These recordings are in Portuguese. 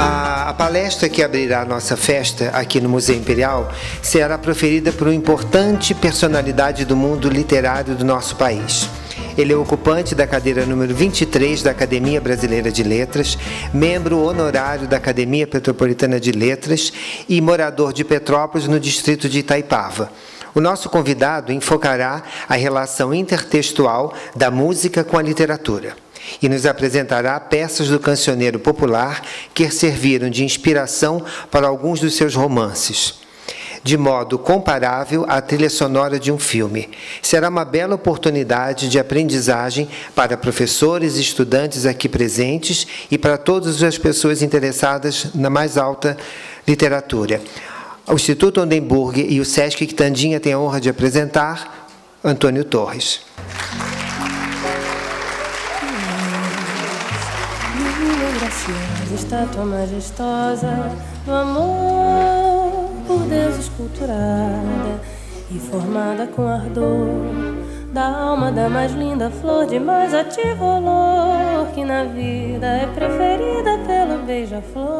A palestra que abrirá a nossa festa aqui no Museu Imperial será proferida por uma importante personalidade do mundo literário do nosso país. Ele é ocupante da cadeira número 23 da Academia Brasileira de Letras, membro honorário da Academia Petropolitana de Letras e morador de Petrópolis, no distrito de Itaipava. O nosso convidado enfocará a relação intertextual da música com a literatura e nos apresentará peças do cancioneiro popular que serviram de inspiração para alguns dos seus romances, de modo comparável à trilha sonora de um filme. Será uma bela oportunidade de aprendizagem para professores e estudantes aqui presentes e para todas as pessoas interessadas na mais alta literatura. O Instituto Oldenburg e o Sesc Quitandinha têm a honra de apresentar Antônio Torres. Estátua majestosa do amor, por Deus esculturada e formada com ardor da alma da mais linda flor de mais ativo olor, que na vida é preferida pelo beija-flor.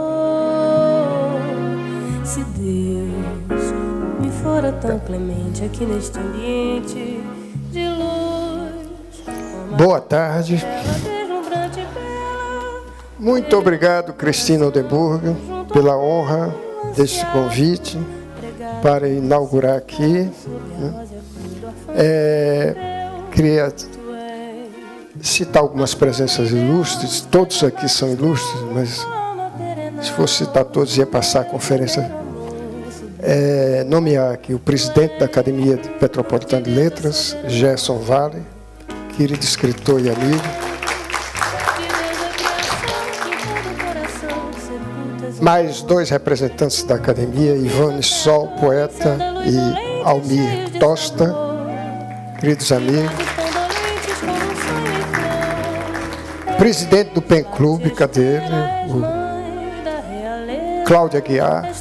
Se Deus me fora tão clemente aqui neste ambiente de luz. Boa tarde. Muito obrigado, Cristina Oldenburg, pela honra deste convite para inaugurar aqui. Queria citar algumas presenças ilustres, todos aqui são ilustres, mas se fosse citar todos ia passar a conferência. Nomear aqui o presidente da Academia Petropolitana de Letras, Gerson Vale, querido escritor e amigo. Mais dois representantes da academia, Ivane Sol, poeta, e Almir Tosta, queridos amigos. Presidente do PEN Clube, cadê ele? O Cláudio Aguiar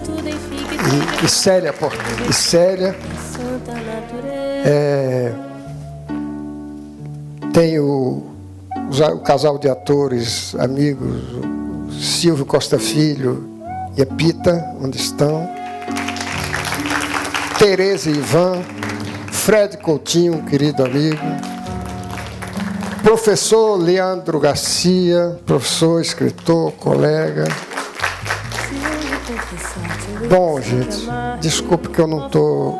e Célia Portela. E Célia. Tem o casal de atores, amigos, Silvio Costa Filho e a Pita, onde estão. Tereza e Ivan, Fred Coutinho, um querido amigo. Professor Leandro Garcia, professor, escritor, colega. Bom, gente, desculpe que eu não estou...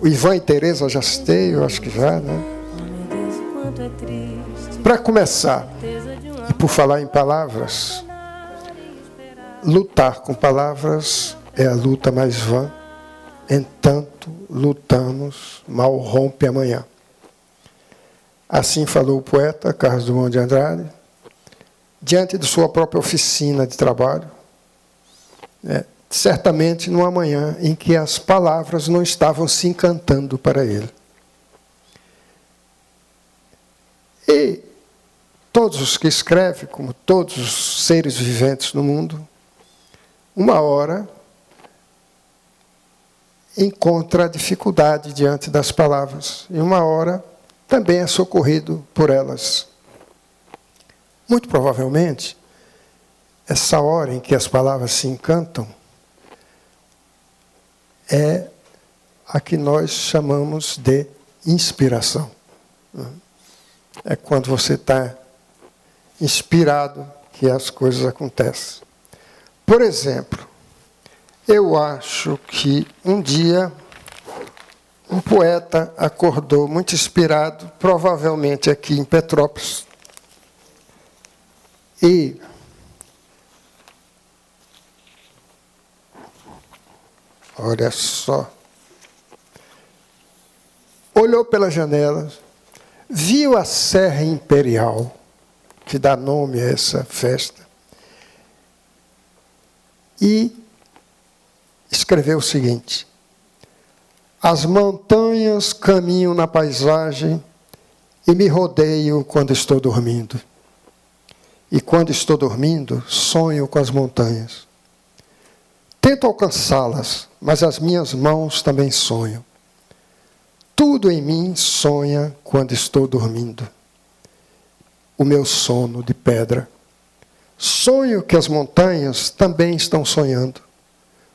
O Ivan e Tereza eu já citei, eu acho que já, né? Para começar, e por falar em palavras, lutar com palavras é a luta mais vã, entanto lutamos, mal rompe amanhã. Assim falou o poeta Carlos Drummond de Andrade, diante de sua própria oficina de trabalho, certamente numa manhã em que as palavras não estavam se encantando para ele. E todos os que escrevem, como todos os seres viventes no mundo, uma hora encontra dificuldade diante das palavras, e uma hora também é socorrido por elas. Muito provavelmente, essa hora em que as palavras se encantam é a que nós chamamos de inspiração. É quando você está inspirado que as coisas acontecem. Por exemplo, eu acho que um dia um poeta acordou muito inspirado, provavelmente aqui em Petrópolis, e olha só, olhou pela janela, viu a Serra Imperial, que dá nome a essa festa, e escreveu o seguinte: as montanhas caminham na paisagem e me rodeiam quando estou dormindo. E quando estou dormindo, sonho com as montanhas. Tento alcançá-las, mas as minhas mãos também sonham. Tudo em mim sonha quando estou dormindo. O meu sono de pedra Sonho que as montanhas também estão sonhando.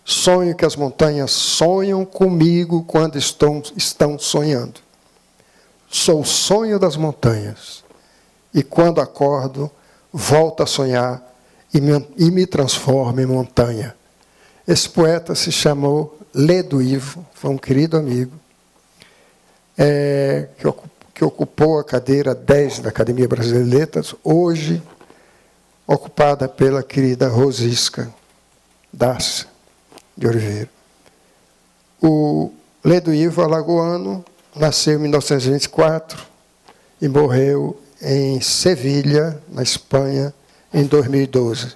Sonho que as montanhas sonham comigo quando estão sonhando. Sou o sonho das montanhas. E quando acordo, volto a sonhar e me transformo em montanha. Esse poeta se chamou Ledo Ivo, foi um querido amigo, que ocupou a cadeira 10 da Academia Brasileira de Letras, hoje ocupada pela querida Rosisca Dácia de Oliveira. O Ledo Ivo, alagoano, nasceu em 1924 e morreu em Sevilha, na Espanha, em 2012.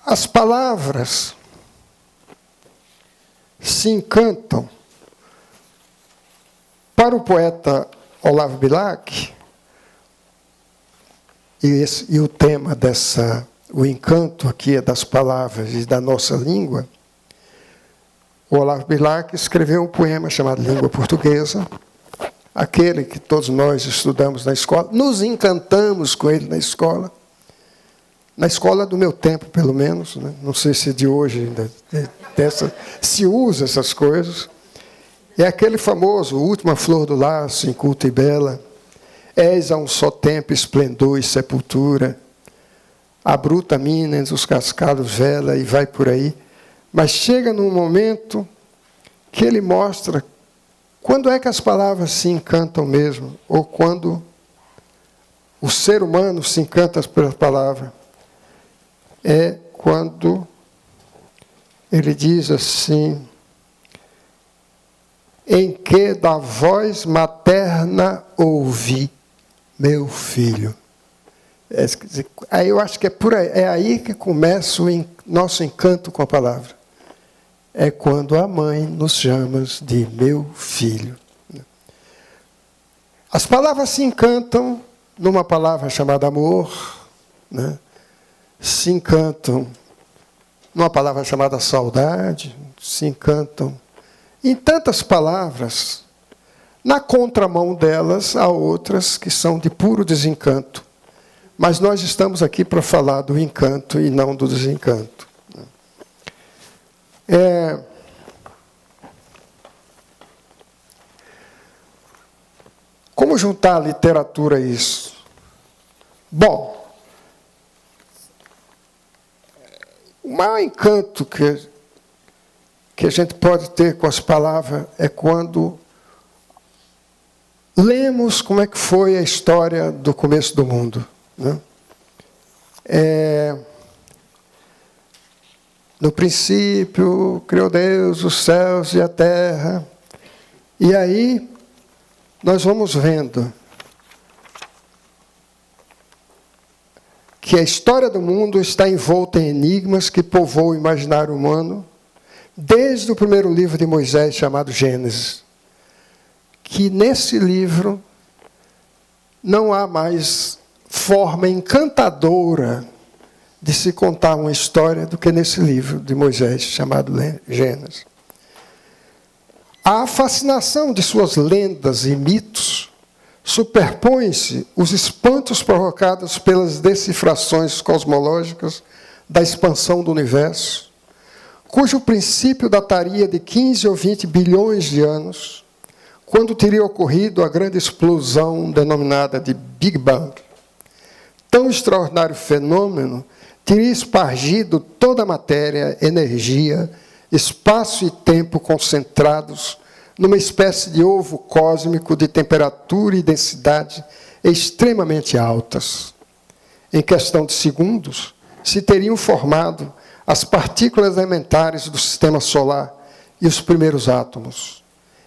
As palavras se encantam. Para o poeta Olavo Bilac, e o tema o encanto aqui é das palavras e da nossa língua, o Olavo Bilac escreveu um poema chamado Língua Portuguesa, aquele que todos nós estudamos na escola, nos encantamos com ele na escola do meu tempo, pelo menos, né? Não sei se de hoje ainda se usa essas coisas. É aquele famoso, última flor do laço, inculta e bela, és a um só tempo esplendor e sepultura, a bruta mina entre os cascados vela, e vai por aí. Mas chega num momento que ele mostra quando é que as palavras se encantam mesmo, ou quando o ser humano se encanta pela palavra. É quando ele diz assim: em que da voz materna ouvi meu filho. Aí eu acho que é aí que começa o nosso encanto com a palavra. É quando a mãe nos chama de meu filho. As palavras se encantam numa palavra chamada amor, né? Se encantam numa palavra chamada saudade, se encantam em tantas palavras. Na contramão delas, há outras que são de puro desencanto. Mas nós estamos aqui para falar do encanto e não do desencanto. Como juntar a literatura a isso? Bom, o maior encanto que a gente pode ter com as palavras é quando lemos como é que foi a história do começo do mundo, né? No princípio, criou Deus os céus e a terra. E aí, nós vamos vendo que a história do mundo está envolta em enigmas que povoam o imaginário humano, desde o primeiro livro de Moisés, chamado Gênesis. Que nesse livro não há mais forma encantadora de se contar uma história do que nesse livro de Moisés, chamado Gênesis. À fascinação de suas lendas e mitos, superpõem-se os espantos provocados pelas decifrações cosmológicas da expansão do universo, cujo princípio dataria de 15 ou 20 bilhões de anos, quando teria ocorrido a grande explosão denominada de Big Bang. Tão extraordinário fenômeno teria espargido toda a matéria, energia, espaço e tempo concentrados numa espécie de ovo cósmico de temperatura e densidade extremamente altas. Em questão de segundos, se teriam formado as partículas elementares do sistema solar e os primeiros átomos.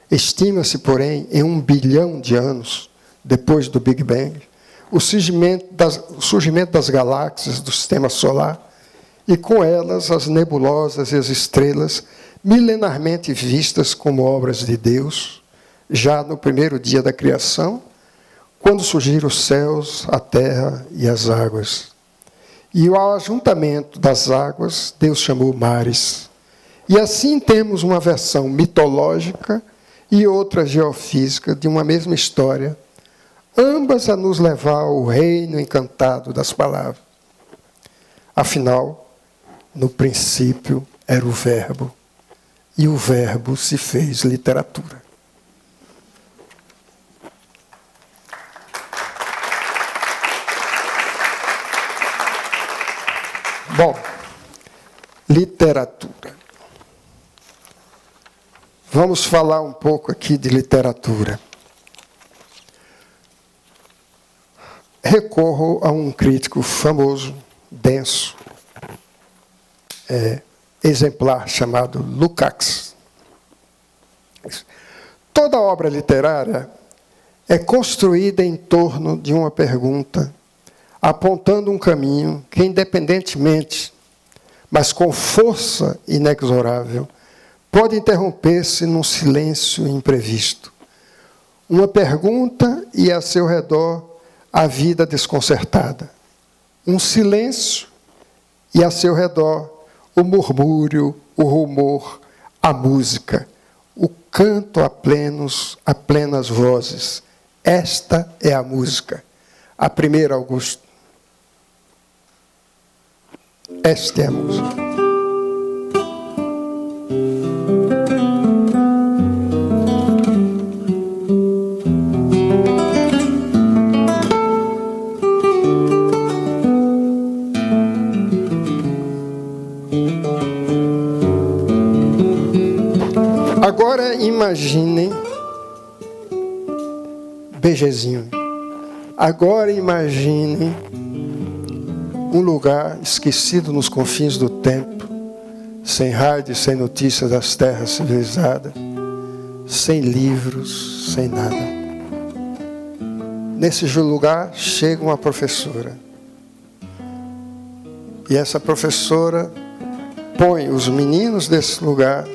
Estima-se, porém, em 1 bilhão de anos, depois do Big Bang, o surgimento das galáxias do sistema solar e, com elas, as nebulosas e as estrelas, milenarmente vistas como obras de Deus, já no primeiro dia da criação, quando surgiram os céus, a terra e as águas. E ao ajuntamento das águas, Deus chamou mares. E assim temos uma versão mitológica e outra geofísica de uma mesma história, ambas a nos levar ao reino encantado das palavras. Afinal, no princípio era o Verbo, e o Verbo se fez literatura. Bom, literatura. Vamos falar um pouco aqui de literatura. Recorro a um crítico famoso, denso, exemplar, chamado Lukács. Toda obra literária é construída em torno de uma pergunta, apontando um caminho que, independentemente, mas com força inexorável, pode interromper-se num silêncio imprevisto. Uma pergunta e a seu redor a vida desconcertada. Um silêncio e a seu redor o murmúrio, o rumor, a música, o canto a plenas vozes. Esta é a música. A primeira, Augusto. Esta é a música. Agora imaginem, BGzinho, agora imaginem um lugar esquecido nos confins do tempo, sem rádio, sem notícias das terras civilizadas, sem livros, sem nada. Nesse lugar chega uma professora. E essa professora põe os meninos desse lugar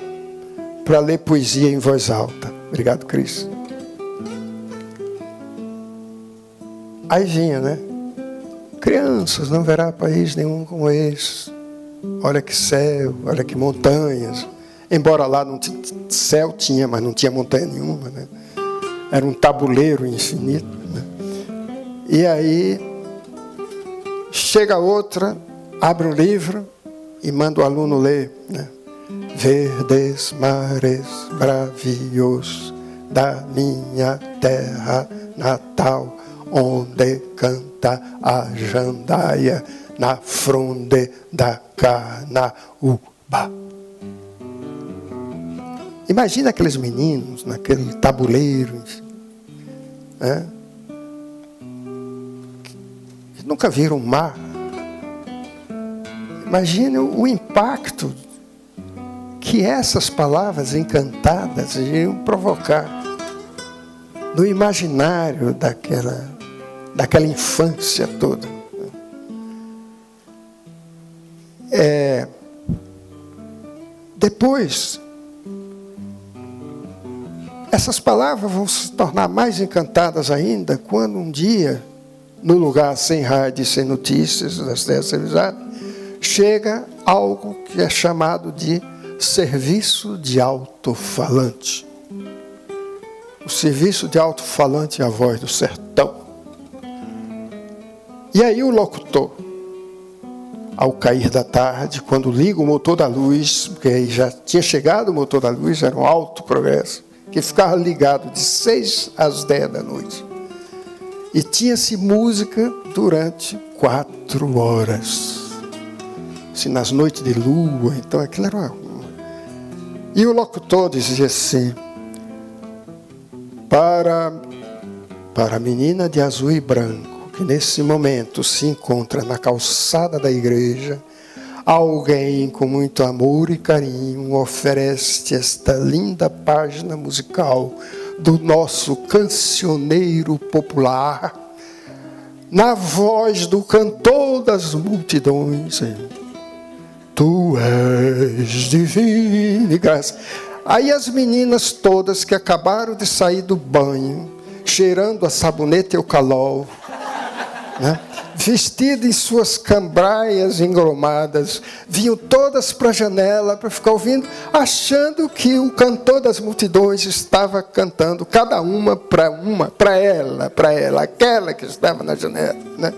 para ler poesia em voz alta. Obrigado, Cris. Aí vinha, né? Crianças, não verá país nenhum como esse. Olha que céu, olha que montanhas. Embora lá não céu tinha, mas não tinha montanha nenhuma, né? Era um tabuleiro infinito, né? E aí chega outra, abre um livro e manda o aluno ler, né? Verdes mares bravios da minha terra natal, onde canta a jandaia na fronde da canaúba. Imagina aqueles meninos naquele tabuleiro, né? Que nunca viram o mar. Imagine o impacto que essas palavras encantadas iriam provocar no imaginário daquela infância toda. Depois, essas palavras vão se tornar mais encantadas ainda quando um dia, no lugar sem rádio e sem notícias das terras civilizadas, chega algo que é chamado de serviço de alto-falante. O serviço de alto-falante é a voz do sertão. E aí o locutor, ao cair da tarde, quando liga o motor da luz, porque aí já tinha chegado o motor da luz, era um alto progresso, que ficava ligado de 6 às 10 da noite. E tinha-se música durante 4 horas. Assim, nas noites de lua, então aquilo era uma... E o locutor dizia assim: para a menina de azul e branco, que nesse momento se encontra na calçada da igreja, alguém com muito amor e carinho oferece esta linda página musical do nosso cancioneiro popular, na voz do cantor das multidões. Tu és divina e graça. Aí as meninas todas que acabaram de sair do banho, cheirando a sabonete e o calol, né? Vestidas em suas cambraias englomadas, vinham todas para a janela para ficar ouvindo, achando que o cantor das multidões estava cantando, cada uma, para ela, aquela que estava na janela, né?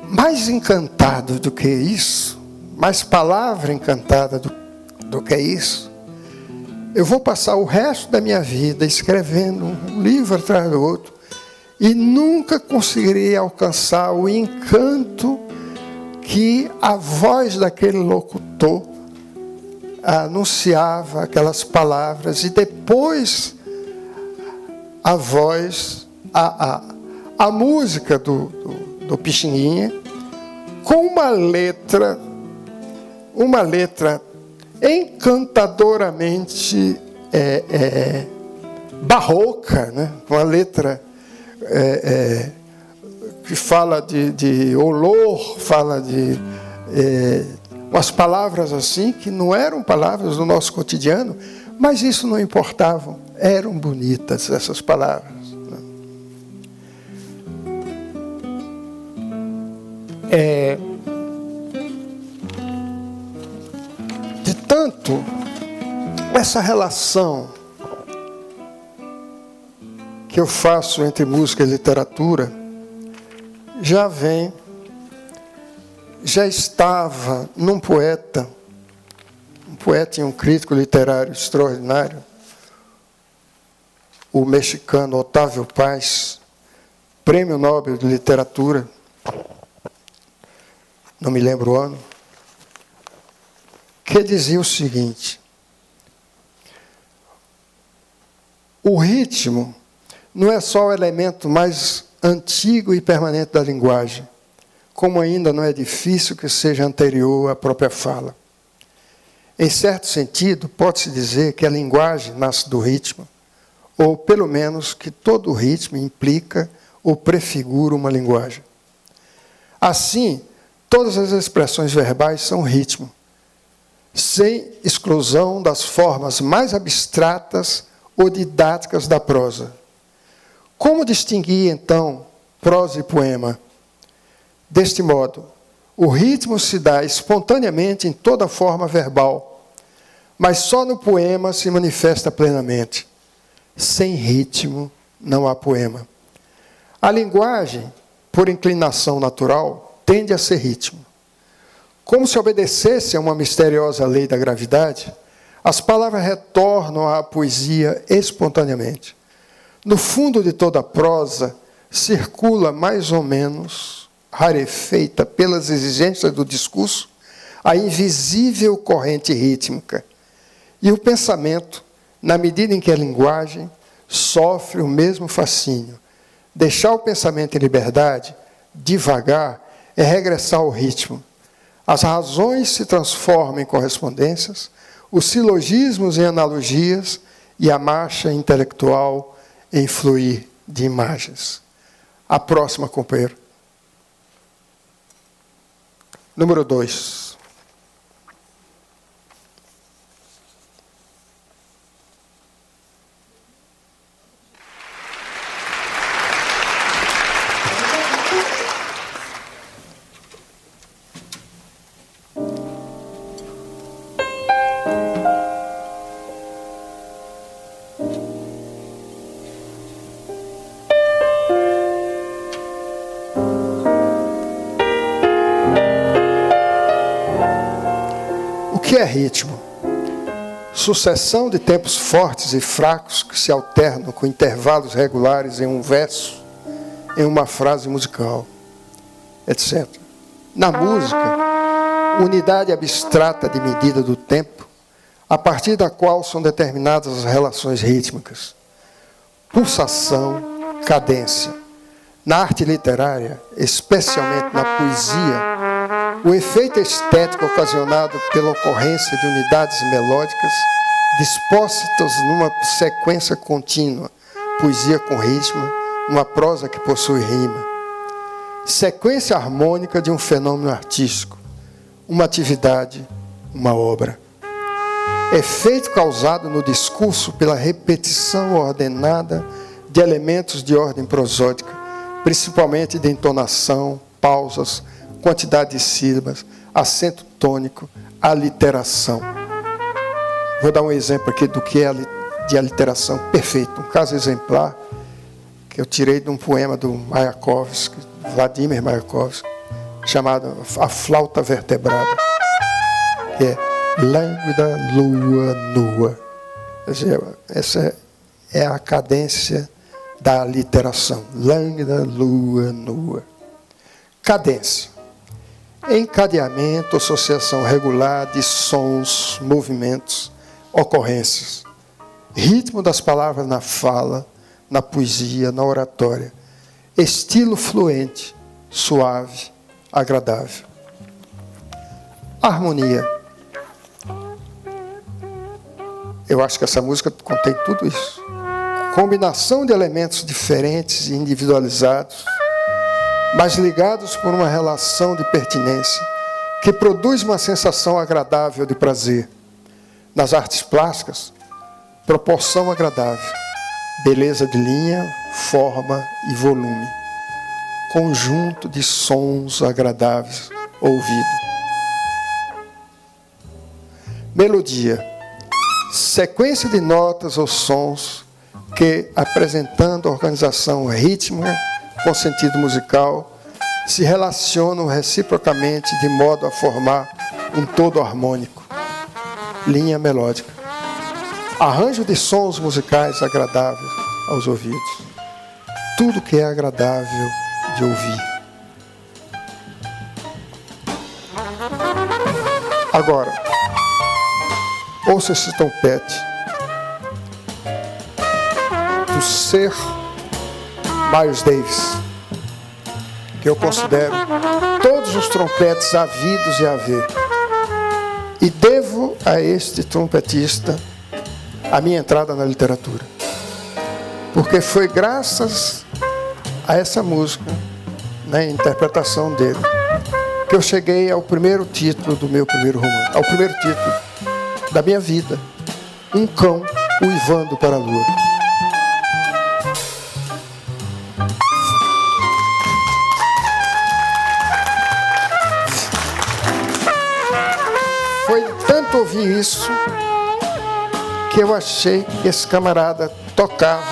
Mais encantado do que isso, mais palavra encantada do que isso, eu vou passar o resto da minha vida escrevendo um livro atrás do outro e nunca conseguirei alcançar o encanto que a voz daquele locutor anunciava aquelas palavras, e depois a voz, a música do Pixinguinha, com uma letra encantadoramente barroca, né? Uma letra que fala de olor, fala de umas palavras assim que não eram palavras do nosso cotidiano, mas isso não importava, eram bonitas essas palavras, né? De tanto essa relação que eu faço entre música e literatura já estava num poeta e um crítico literário extraordinário, o mexicano Otávio Paz, Prêmio Nobel de Literatura, não me lembro o ano, que dizia o seguinte: o ritmo não é só o elemento mais antigo e permanente da linguagem, como ainda não é difícil que seja anterior à própria fala. Em certo sentido, pode-se dizer que a linguagem nasce do ritmo, ou pelo menos que todo ritmo implica ou prefigura uma linguagem. Assim, todas as expressões verbais são ritmo, sem exclusão das formas mais abstratas ou didáticas da prosa. Como distinguir, então, prosa e poema? Deste modo, o ritmo se dá espontaneamente em toda forma verbal, mas só no poema se manifesta plenamente. Sem ritmo, não há poema. A linguagem, por inclinação natural, tende a ser ritmo. Como se obedecesse a uma misteriosa lei da gravidade, as palavras retornam à poesia espontaneamente. No fundo de toda a prosa, circula mais ou menos, rarefeita pelas exigências do discurso, a invisível corrente rítmica. E o pensamento, na medida em que a linguagem sofre o mesmo fascínio. Deixar o pensamento em liberdade, devagar, é regressar ao ritmo. As razões se transformam em correspondências, os silogismos em analogias e a marcha intelectual em fluir de imagens. A próxima, companheiro. Número 2. O que é ritmo? Sucessão de tempos fortes e fracos que se alternam com intervalos regulares em um verso, em uma frase musical, etc. Na música, unidade abstrata de medida do tempo, a partir da qual são determinadas as relações rítmicas. Pulsação, cadência. Na arte literária, especialmente na poesia, o efeito estético ocasionado pela ocorrência de unidades melódicas dispostas numa sequência contínua, poesia com ritmo, uma prosa que possui rima. Sequência harmônica de um fenômeno artístico, uma atividade, uma obra. Efeito causado no discurso pela repetição ordenada de elementos de ordem prosódica, principalmente de entonação, pausas, quantidade de sílabas, acento tônico, aliteração. Vou dar um exemplo aqui do que é de aliteração perfeito. Um caso exemplar que eu tirei de um poema do Mayakovsky, Vladimir Mayakovsky, chamado A Flauta Vertebrada, que é lânguida lua nua. Essa é a cadência da aliteração. Lânguida lua nua. Cadência. Encadeamento, associação regular de sons, movimentos, ocorrências. Ritmo das palavras na fala, na poesia, na oratória. Estilo fluente, suave, agradável. Harmonia. Eu acho que essa música contém tudo isso. Combinação de elementos diferentes e individualizados, mas ligados por uma relação de pertinência, que produz uma sensação agradável de prazer. Nas artes plásticas, proporção agradável, beleza de linha, forma e volume. Conjunto de sons agradáveis ao ouvido. Melodia. Sequência de notas ou sons que, apresentando organização rítmica com sentido musical, se relacionam reciprocamente de modo a formar um todo harmônico. Linha melódica. Arranjo de sons musicais agradáveis aos ouvidos. Tudo que é agradável de ouvir. Agora, ouça esse trompete do Sir Miles Davis, que eu considero todos os trompetes havidos e haver. E devo a este trompetista a minha entrada na literatura. Porque foi graças a essa música, na interpretação dele, que eu cheguei ao primeiro título do meu primeiro romance, ao primeiro título da minha vida, Um Cão Uivando para a Lua. Foi tanto ouvir isso que eu achei que esse camarada tocava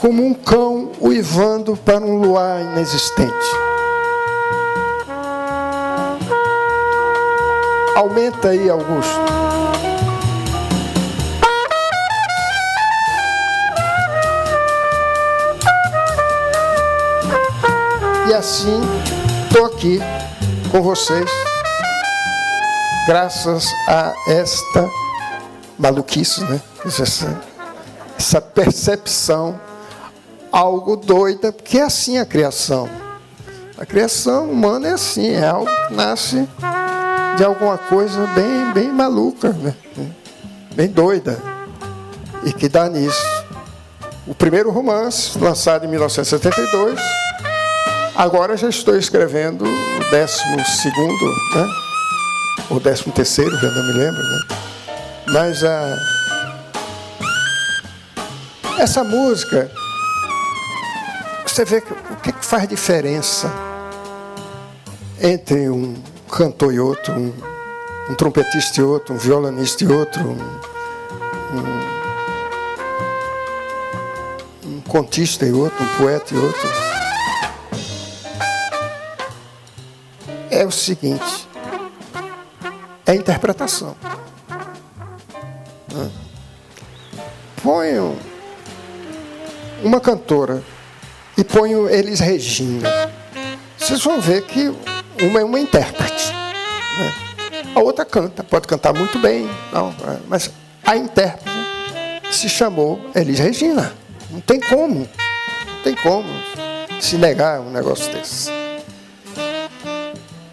como um cão uivando para um luar inexistente. Aumenta aí, Augusto. E assim, estou aqui com vocês, graças a esta maluquice, né? Essa percepção algo doida, porque é assim a criação. A criação humana é assim, é algo que nasce de alguma coisa bem maluca, né? Bem doida, e que dá nisso. O primeiro romance, lançado em 1972, agora já estou escrevendo o 12º, né? Ou 13º, já não me lembro, né? Mas essa música, você vê o que faz diferença entre um cantor e outro, um trompetista e outro, um violonista e outro, um contista e outro, um poeta e outro. É o seguinte, é a interpretação. Ponho uma cantora e ponho Elis Regina. Vocês vão ver que uma é uma intérprete, né? A outra canta, pode cantar muito bem, não, mas a intérprete se chamou Elis Regina. Não tem como se negar um negócio desse.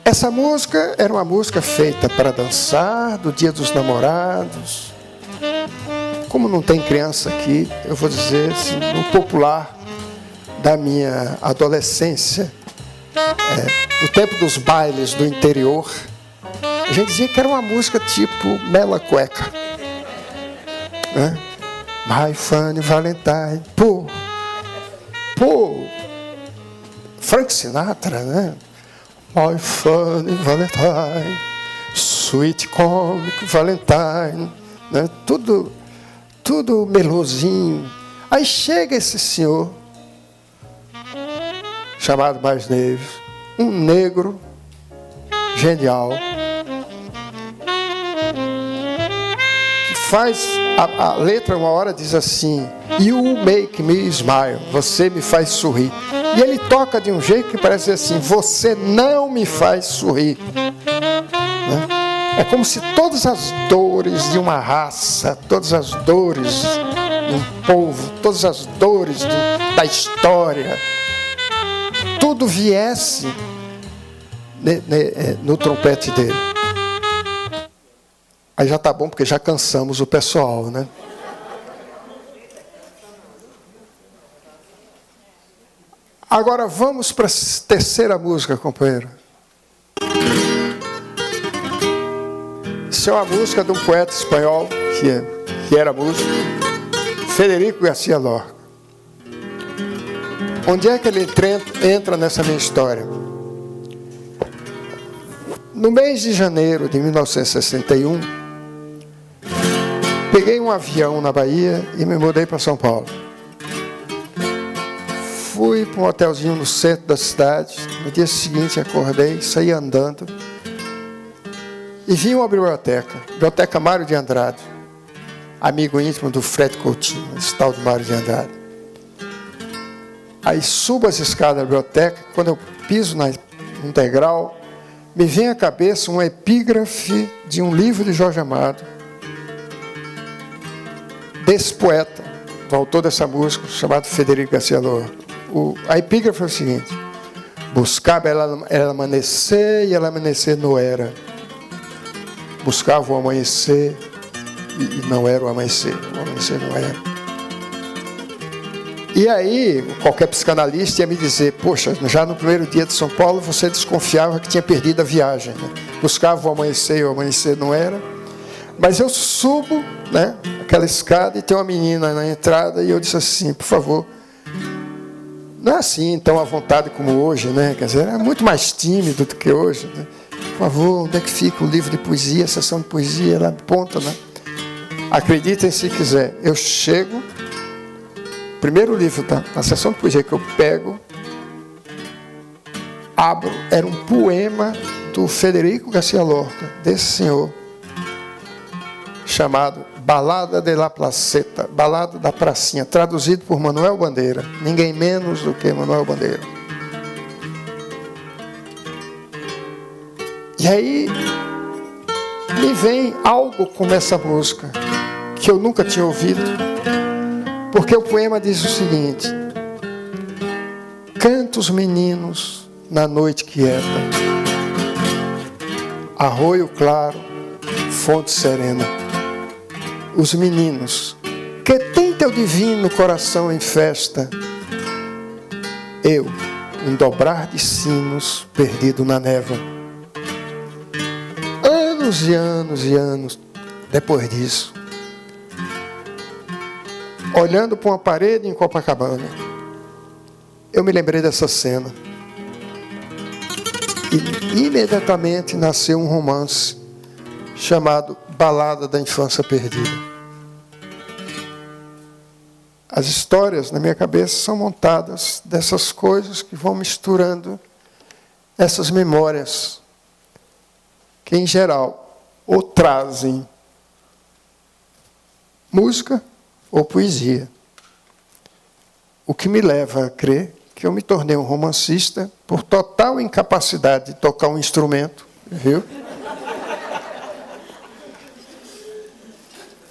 Essa música era uma música feita para dançar, do Dia dos Namorados. Como não tem criança aqui, eu vou dizer assim, no popular da minha adolescência, no tempo dos bailes do interior, a gente dizia que era uma música tipo Mela Cueca, né? My Funny Valentine, pô, Frank Sinatra, né? My funny Valentine, sweet comic Valentine, né? Tudo melosinho. Aí chega esse senhor, chamado Miles Davis, um negro genial, que faz a letra uma hora diz assim: You make me smile, você me faz sorrir. E ele toca de um jeito que parece assim: você não me faz sorrir, né? É como se todas as dores de uma raça, todas as dores de um povo, todas as dores da história, tudo viesse no trompete dele. Aí já está bom, porque já cansamos o pessoal, né? Agora vamos para a terceira música, companheiro. Isso é uma música de um poeta espanhol, que era músico, Federico García Lorca. Onde é que ele entra nessa minha história? No mês de janeiro de 1961, peguei um avião na Bahia e me mudei para São Paulo. Fui para um hotelzinho no centro da cidade. No dia seguinte acordei, saí andando e vi uma biblioteca Mário de Andrade, amigo íntimo do Fred Coutinho, esse tal do Mário de Andrade. Aí subo as escadas da biblioteca, quando eu piso num degrau, me vem à cabeça uma epígrafe de um livro de Jorge Amado, desse poeta, o autor dessa música, chamado Federico García Lorca. A epígrafe é o seguinte: buscava ela amanhecer e ela amanhecer não era. Buscava o amanhecer e não era o amanhecer não era. E aí, qualquer psicanalista ia me dizer: poxa, já no primeiro dia de São Paulo você desconfiava que tinha perdido a viagem, né? Buscava o amanhecer não era. Mas eu subo, né, aquela escada e tem uma menina na entrada e eu disse assim: por favor, não é assim tão à vontade como hoje, né? Quer dizer, é muito mais tímido do que hoje, né? Por favor, onde é que fica o livro de poesia, a sessão de poesia, lá de ponta, né? Acreditem se quiser, eu chego, primeiro livro, tá? A sessão de poesia que eu pego, abro, era um poema do Federico García Lorca, desse senhor, chamado Balada de la Placeta, Balada da Pracinha, traduzido por Manuel Bandeira, ninguém menos do que Manuel Bandeira. E aí me vem algo como essa música, que eu nunca tinha ouvido, porque o poema diz o seguinte: canta os meninos na noite quieta, arroio claro, fonte serena. Os meninos, que tem teu divino coração em festa, eu, um dobrar de sinos perdido na névoa. Anos e anos e anos depois disso, olhando para uma parede em Copacabana, eu me lembrei dessa cena. E imediatamente nasceu um romance chamado Balada da Infância Perdida. As histórias na minha cabeça são montadas dessas coisas que vão misturando essas memórias, que em geral ou trazem música ou poesia. O que me leva a crer que eu me tornei um romancista por total incapacidade de tocar um instrumento, viu?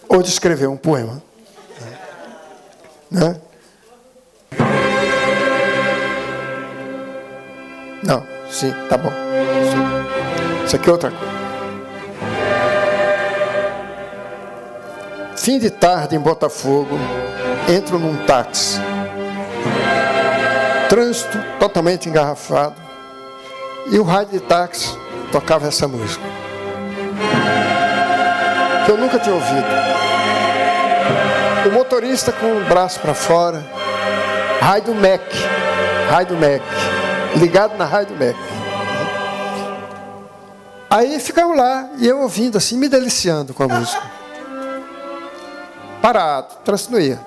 Ou de escrever um poema. Né? Não, sim, tá bom. Sim. Isso aqui é outra coisa. Fim de tarde em Botafogo, entro num táxi. Trânsito totalmente engarrafado. E o rádio de táxi tocava essa música, que eu nunca tinha ouvido. O motorista com o braço para fora, Raio do Mac, ligado na Rádio MEC. Aí ficamos lá, e eu ouvindo assim, me deliciando com a música. Parado, transinuía.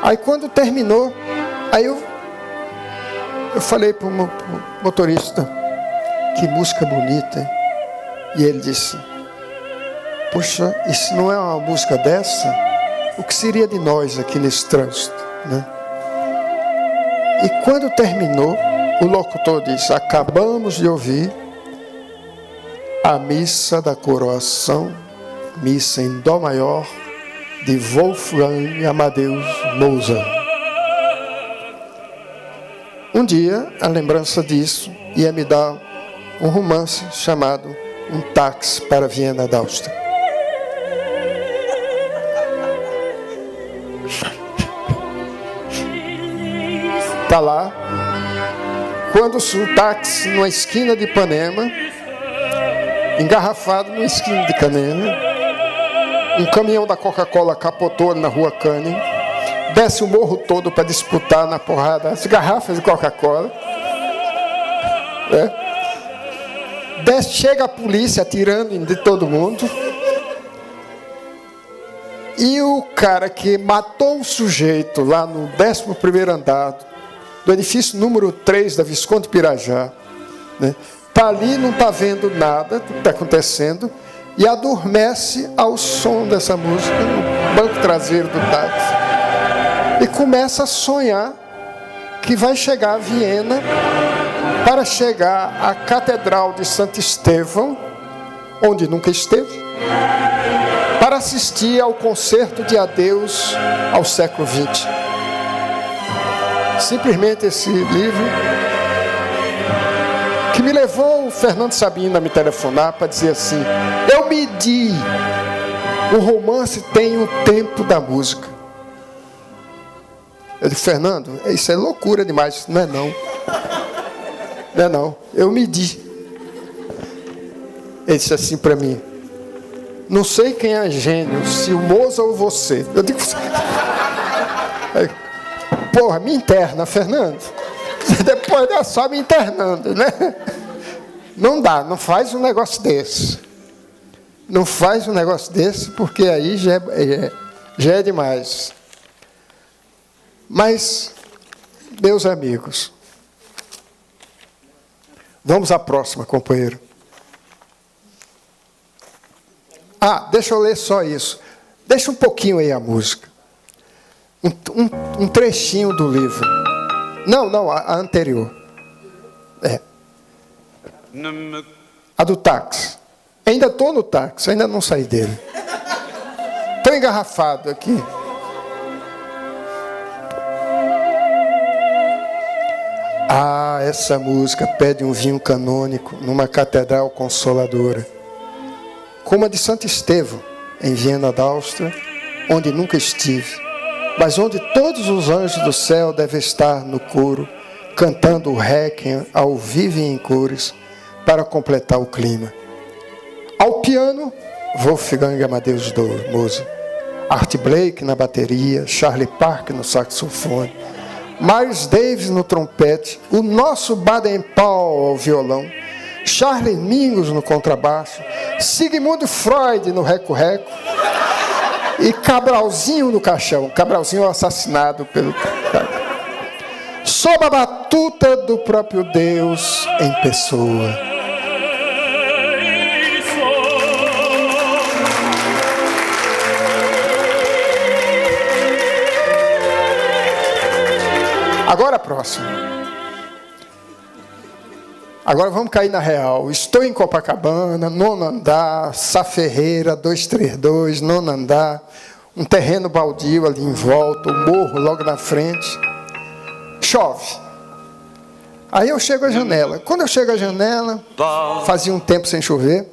Aí quando terminou, aí eu falei para o motorista, que música bonita, hein? E ele disse, poxa, e se não é uma música dessa, o que seria de nós aqui nesse trânsito, né? E quando terminou, o locutor disse, acabamos de ouvir a missa da coroação, missa em dó maior, de Wolfgang Amadeus Mozart. Um dia, a lembrança disso ia me dar um romance chamado Um Táxi para Viena da Áustria. Está lá, quando o táxi numa esquina de Ipanema, engarrafado numa esquina de Ipanema, um caminhão da Coca-Cola capotou na rua Canning, desce o morro todo para disputar na porrada as garrafas de Coca-Cola. Desce, chega a polícia atirando de todo mundo. E o cara que matou o sujeito lá no 11º andar do edifício número 3 da Visconde Pirajá, né, está ali, não está vendo nada do que está acontecendo, e adormece ao som dessa música no banco traseiro do táxi. E começa a sonhar que vai chegar a Viena para chegar à Catedral de Santo Estevão, onde nunca esteve, para assistir ao concerto de adeus ao século XX. Simplesmente esse livro que me levou o Fernando Sabino a me telefonar para dizer assim, eu medi, o romance tem o tempo da música. Eu disse, Fernando, isso é loucura demais. Não é não. Não é não. Eu medi. Ele disse assim para mim, não sei quem é gênio, se o Mozart ou você. Eu digo, porra, me interna, Fernando. Depois é só me internando, né? Não dá, não faz um negócio desse. Não faz um negócio desse, porque aí já é demais. Mas, meus amigos, vamos à próxima, companheiro. Deixa eu ler só isso. Deixa um pouquinho aí a música. Um trechinho do livro. Não, a anterior. A do táxi. Ainda estou no táxi, ainda não saí dele. Estou engarrafado aqui. Essa música pede um vinho canônico numa catedral consoladora, como a de Santo Estevão, em Viena da Áustria, onde nunca estive, mas onde todos os anjos do céu devem estar no coro, cantando o Requiem ao vivo e em cores, para completar o clima. Ao piano, Wolfgang Amadeus Mozart, Art Blakey na bateria, Charlie Parker no saxofone, Miles Davis no trompete, o nosso Baden-Powell ao violão, Charles Mingus no contrabaixo, Sigmund Freud no reco-reco e Cabralzinho no caixão. Cabralzinho assassinado pelo... sob a batuta do próprio Deus em pessoa. Agora a próxima. Agora vamos cair na real. Estou em Copacabana, 9º andar, Sá Ferreira, 232, 9º andar, um terreno baldio ali em volta, um morro logo na frente. Chove. Aí eu chego à janela. Quando eu chego à janela, fazia um tempo sem chover.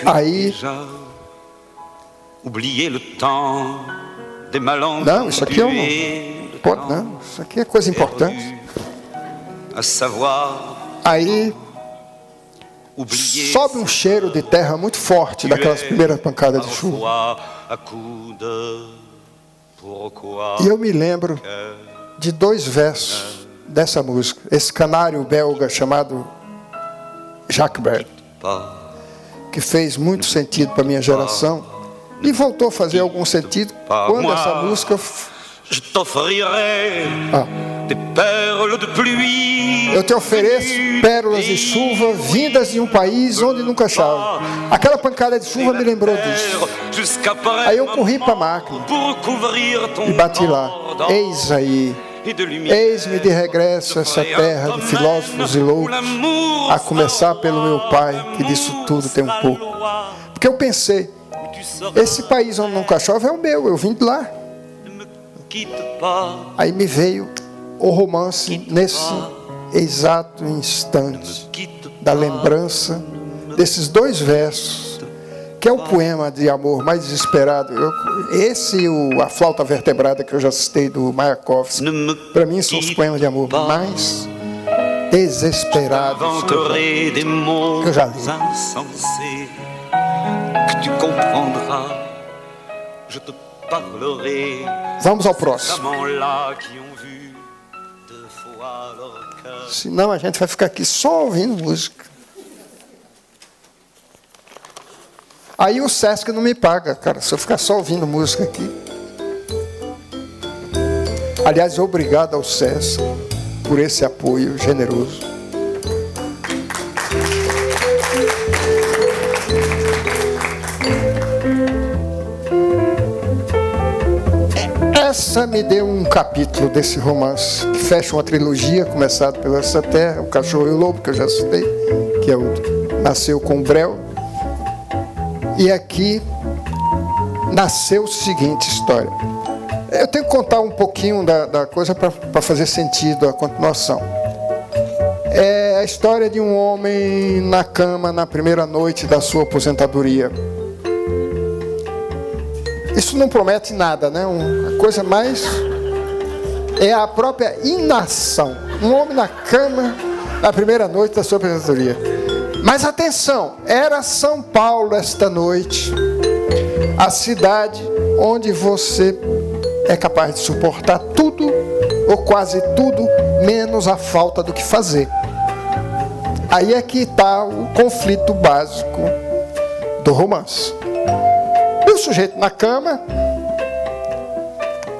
Aí... não, isso aqui não, isso aqui é coisa importante. Aí sobe um cheiro de terra muito forte daquelas primeiras pancadas de chuva. E eu me lembro de 2 versos dessa música. Esse canário belga chamado Jacques Brel, que fez muito sentido para a minha geração e voltou a fazer algum sentido quando essa música... Eu te ofereço pérolas de chuva vindas de um país onde nunca chove. Aquela pancada de chuva me lembrou disso. Aí eu corri para a máquina e bati lá. Eis aí, eis-me de regresso a essa terra de filósofos e loucos, a começar pelo meu pai, que disso tudo tem um pouco. Porque eu pensei, esse país onde nunca chove é o meu, eu vim de lá. Aí me veio o romance nesse exato instante da lembrança desses 2 versos, que é o poema de amor mais desesperado. Esse e a Flauta Vertebrada, que eu já citei, do Mayakovsky, para mim são os poemas de amor mais desesperados que eu já li. Vamos ao próximo. Senão a gente vai ficar aqui só ouvindo música. Aí o Sesc não me paga, cara, se eu ficar só ouvindo música aqui. Aliás, obrigado ao Sesc por esse apoio generoso. Essa me deu um capítulo desse romance, que fecha uma trilogia, começado pela Essa Terra, O Cachorro e o Lobo, que eu já citei, que é nasceu com o Brel. E aqui nasceu a seguinte história. Eu tenho que contar um pouquinho da coisa para fazer sentido a continuação. É a história de um homem na cama na primeira noite da sua aposentadoria. Isso não promete nada, né? A coisa mais é a própria inação. Um homem na cama na primeira noite da sua aposentadoria. Mas atenção, era São Paulo esta noite, a cidade onde você é capaz de suportar tudo, ou quase tudo, menos a falta do que fazer. Aí é que está o conflito básico do romance. E o sujeito na cama,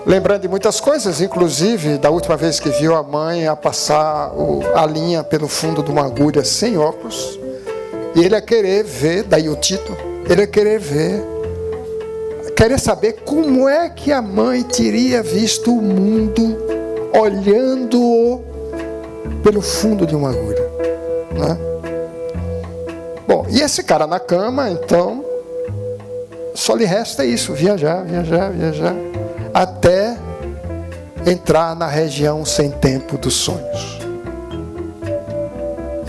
lembrando de muitas coisas, inclusive da última vez que viu a mãe a passar a linha pelo fundo de uma agulha sem óculos, e ele ia querer ver, daí o título, ele ia querer saber como é que a mãe teria visto o mundo olhando-o pelo fundo de uma agulha, né? Bom, e esse cara na cama, então, só lhe resta isso, viajar, até entrar na região sem tempo dos sonhos.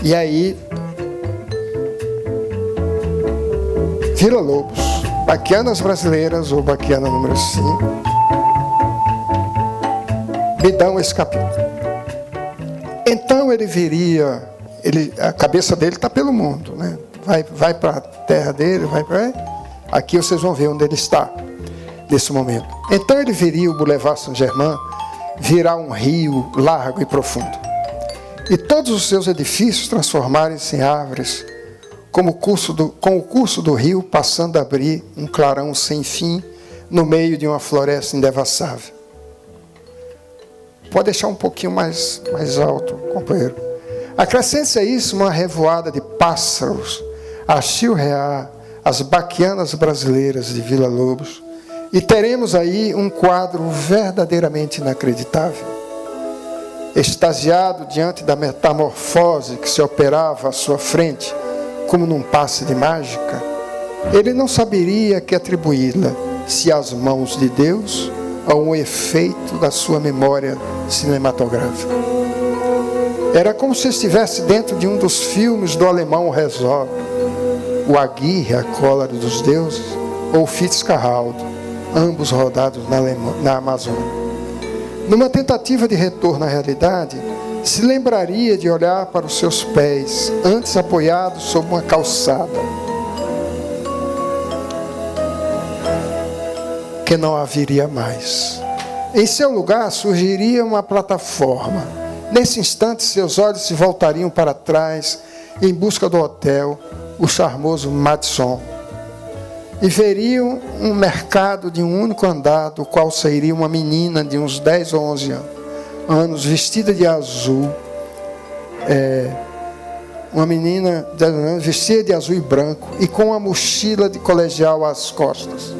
E aí, Vila Lobos, Baquianas Brasileiras, ou Baquiana número 5, me dão esse capítulo. Então ele viria, a cabeça dele está pelo mundo, né? Vai para a terra dele, vai para... Aqui vocês vão ver onde ele está, nesse momento. Então ele viria o Boulevard Saint-Germain, virar um rio largo e profundo. E todos os seus edifícios transformarem-se em árvores, com o curso do rio passando a abrir um clarão sem fim no meio de uma floresta indevassável. Pode deixar um pouquinho mais alto, companheiro. Acrescente a isso uma revoada de pássaros a chilrear as Baquianas Brasileiras de Vila Lobos, e teremos aí um quadro verdadeiramente inacreditável. Extasiado diante da metamorfose que se operava à sua frente, como num passe de mágica, ele não saberia que atribuí-la, se às mãos de Deus, a um efeito da sua memória cinematográfica. Era como se estivesse dentro de um dos filmes do alemão Herzog, o Aguirre, A Cólera dos Deuses, ou Fitzcarraldo, ambos rodados na Amazônia. Numa tentativa de retorno à realidade, se lembraria de olhar para os seus pés, antes apoiados sobre uma calçada. que não haveria mais. Em seu lugar surgiria uma plataforma. Nesse instante, seus olhos se voltariam para trás, em busca do hotel, o charmoso Madison, e veriam um mercado de um único andar, do qual sairia uma menina de uns 10 ou 11 anos, vestida de azul, uma menina de 10 anos, vestida de azul e branco, e com uma mochila de colegial às costas.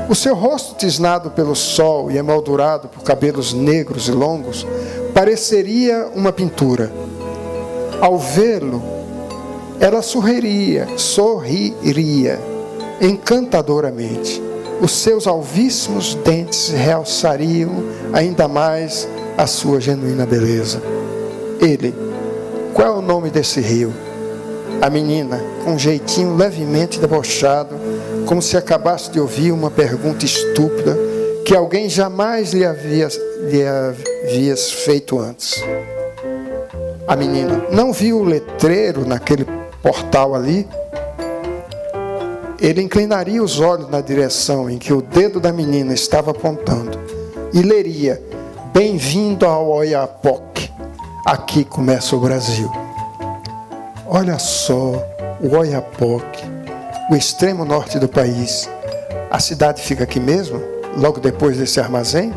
O seu rosto tisnado pelo sol e emoldurado por cabelos negros e longos, pareceria uma pintura. Ao vê-lo, ela sorriria encantadoramente. Os seus alvíssimos dentes realçariam ainda mais a sua genuína beleza. Ele, qual é o nome desse rio? A menina, com um jeitinho levemente debochado, como se acabasse de ouvir uma pergunta estúpida que alguém jamais lhe havia feito antes. A menina não viu o letreiro naquele portal ali? Ele inclinaria os olhos na direção em que o dedo da menina estava apontando e leria: Bem-vindo ao Oiapoque. Aqui começa o Brasil. Olha só, o Oiapoque, o extremo norte do país. A cidade fica aqui mesmo, logo depois desse armazém?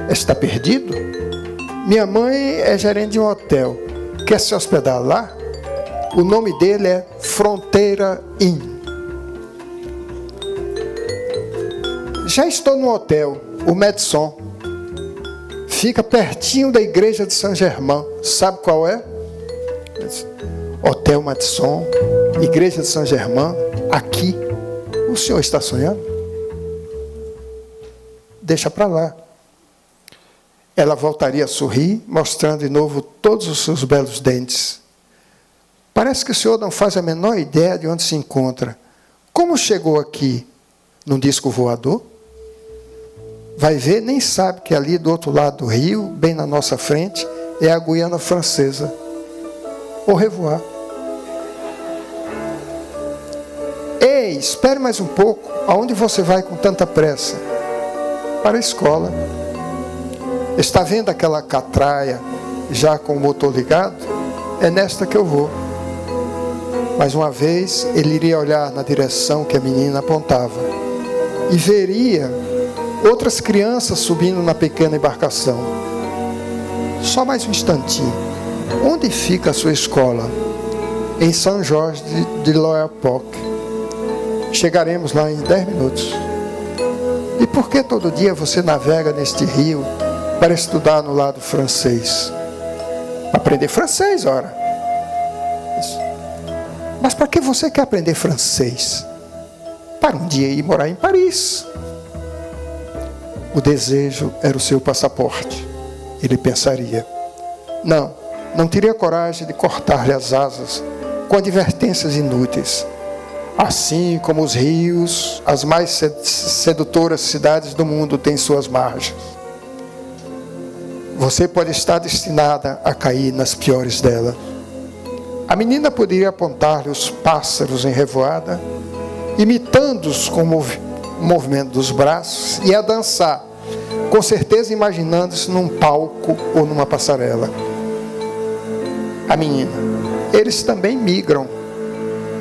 Está perdido? Minha mãe é gerente de um hotel. Quer se hospedar lá? O nome dele é Fronteira Inn. Já estou no hotel, o Madison. Fica pertinho da igreja de Saint-Germain. Sabe qual é? Hotel Madison, igreja de Saint-Germain, aqui. O senhor está sonhando? Deixa para lá. Ela voltaria a sorrir, mostrando de novo todos os seus belos dentes. Parece que o senhor não faz a menor ideia de onde se encontra. Como chegou aqui? Num disco voador? Vai ver, nem sabe que ali do outro lado do rio, bem na nossa frente, é a Guiana Francesa. Au revoir. Ei, espere mais um pouco. Aonde você vai com tanta pressa? Para a escola. Está vendo aquela catraia já com o motor ligado? É nesta que eu vou. Mais uma vez, ele iria olhar na direção que a menina apontava e veria outras crianças subindo na pequena embarcação. Só mais um instantinho. Onde fica a sua escola? Em São Jorge de l'Oyapock. Chegaremos lá em 10 minutos. E por que todo dia você navega neste rio para estudar no lado francês? Para aprender francês, ora. Mas para que você quer aprender francês? Para um dia ir morar em Paris. O desejo era o seu passaporte. Ele pensaria. Não teria coragem de cortar-lhe as asas com advertências inúteis. Assim como os rios, as mais sedutoras cidades do mundo têm suas margens. Você pode estar destinada a cair nas piores delas. A menina poderia apontar-lhe os pássaros em revoada, imitando-os com o movimento dos braços, e a dançar, com certeza imaginando-se num palco ou numa passarela. A menina, eles também migram,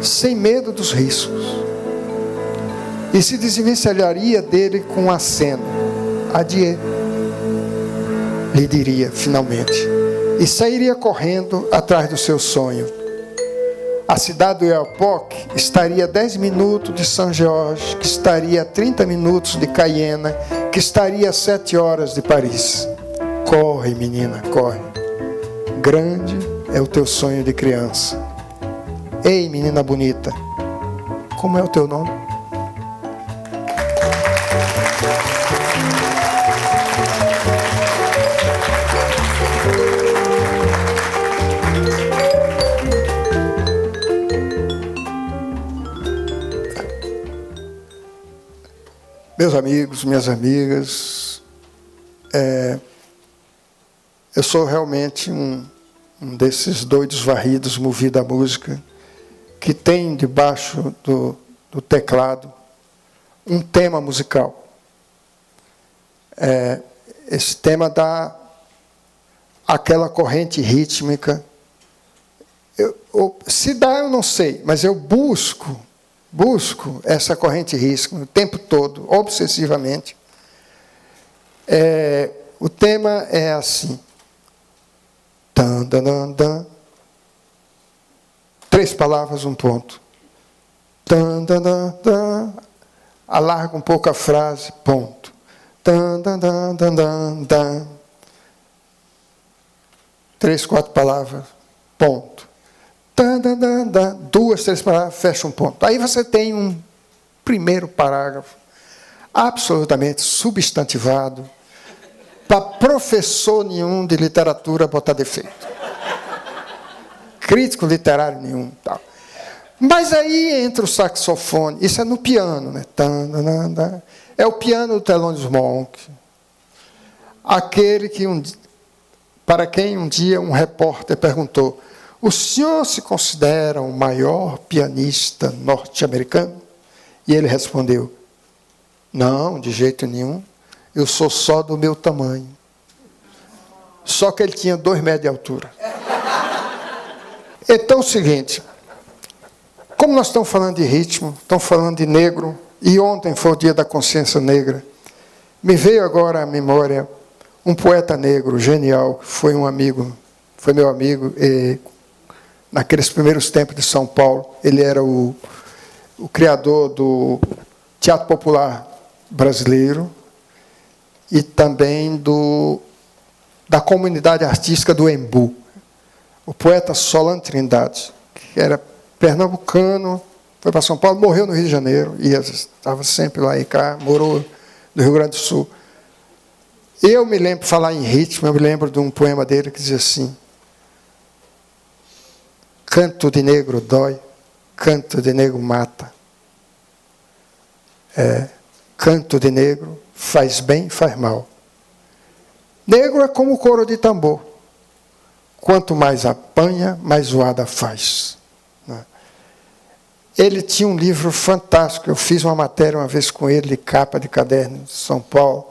sem medo dos riscos, e se desvencilharia dele com um aceno. Adieu, lhe diria finalmente, e sairia correndo atrás do seu sonho. A cidade do Oiapoque estaria a 10 minutos de São Jorge, que estaria a 30 minutos de Cayena, que estaria a 7 horas de Paris. Corre, menina, corre. Grande é o teu sonho de criança. Ei, menina bonita, como é o teu nome? Meus amigos, minhas amigas, eu sou realmente um desses doidos varridos, movido à música, que tem debaixo do teclado um tema musical. Esse tema dá aquela corrente rítmica. Se dá, eu não sei, mas eu busco essa corrente rítmica o tempo todo, obsessivamente. O tema é assim. Dan, dan, dan, dan. 3 palavras, um ponto. Dan, dan, dan, dan. Alarga um pouco a frase, ponto. Dan, dan, dan, dan, dan, dan. 3, 4 palavras, ponto. Dan, dan, dan, dan. 2, 3 palavras, fecha um ponto. Aí você tem um primeiro parágrafo absolutamente substantivado, para professor nenhum de literatura botar defeito. Crítico literário nenhum. Tal. Mas aí entra o saxofone. Isso é no piano, né? É o piano do Thelonious Monk. Aquele que para quem um dia um repórter perguntou: o senhor se considera o maior pianista norte-americano? E ele respondeu: não, de jeito nenhum. Eu sou só do meu tamanho. Só que ele tinha 2 metros de altura. Então é o seguinte, como nós estamos falando de ritmo, estamos falando de negro, e ontem foi o dia da consciência negra, me veio agora à memória um poeta negro genial, foi meu amigo, naqueles primeiros tempos de São Paulo. Ele era o criador do Teatro Popular Brasileiro, e também da comunidade artística do Embu. O poeta Solano Trindade, que era pernambucano, foi para São Paulo, morreu no Rio de Janeiro, e estava sempre lá e cá, morou no Rio Grande do Sul. Eu me lembro, falar em ritmo, eu me lembro de um poema dele que dizia assim: canto de negro dói, canto de negro mata. Canto de negro faz bem, faz mal. Negro é como o couro de tambor. Quanto mais apanha, mais zoada faz. Ele tinha um livro fantástico. Eu fiz uma matéria uma vez com ele, de capa de caderno, de São Paulo.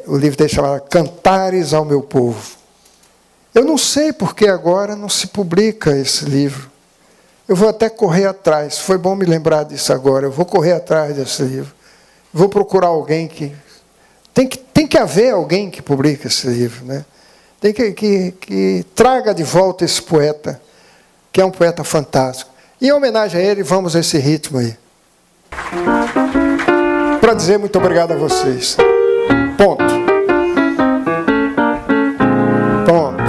O livro dele chamava Cantares ao Meu Povo. Eu não sei por que agora não se publica esse livro. Eu vou até correr atrás. Foi bom me lembrar disso agora. Eu vou correr atrás desse livro. Vou procurar alguém que... Tem que haver alguém que publique esse livro, né? Tem que traga de volta esse poeta, que é um poeta fantástico. Em homenagem a ele, vamos a esse ritmo aí. Para dizer muito obrigado a vocês. Ponto. Ponto.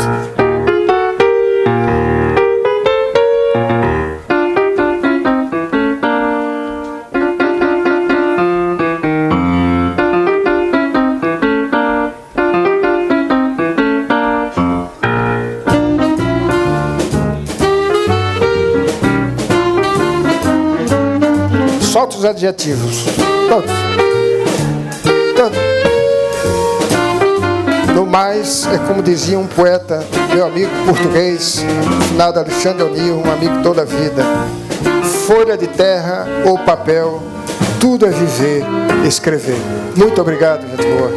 Solta os adjetivos. Todos. Todos. No mais, é como dizia um poeta, meu amigo português, finado Alexandre O'Neill, um amigo toda a vida: folha de terra ou papel, tudo é viver, escrever. Muito obrigado, gente boa.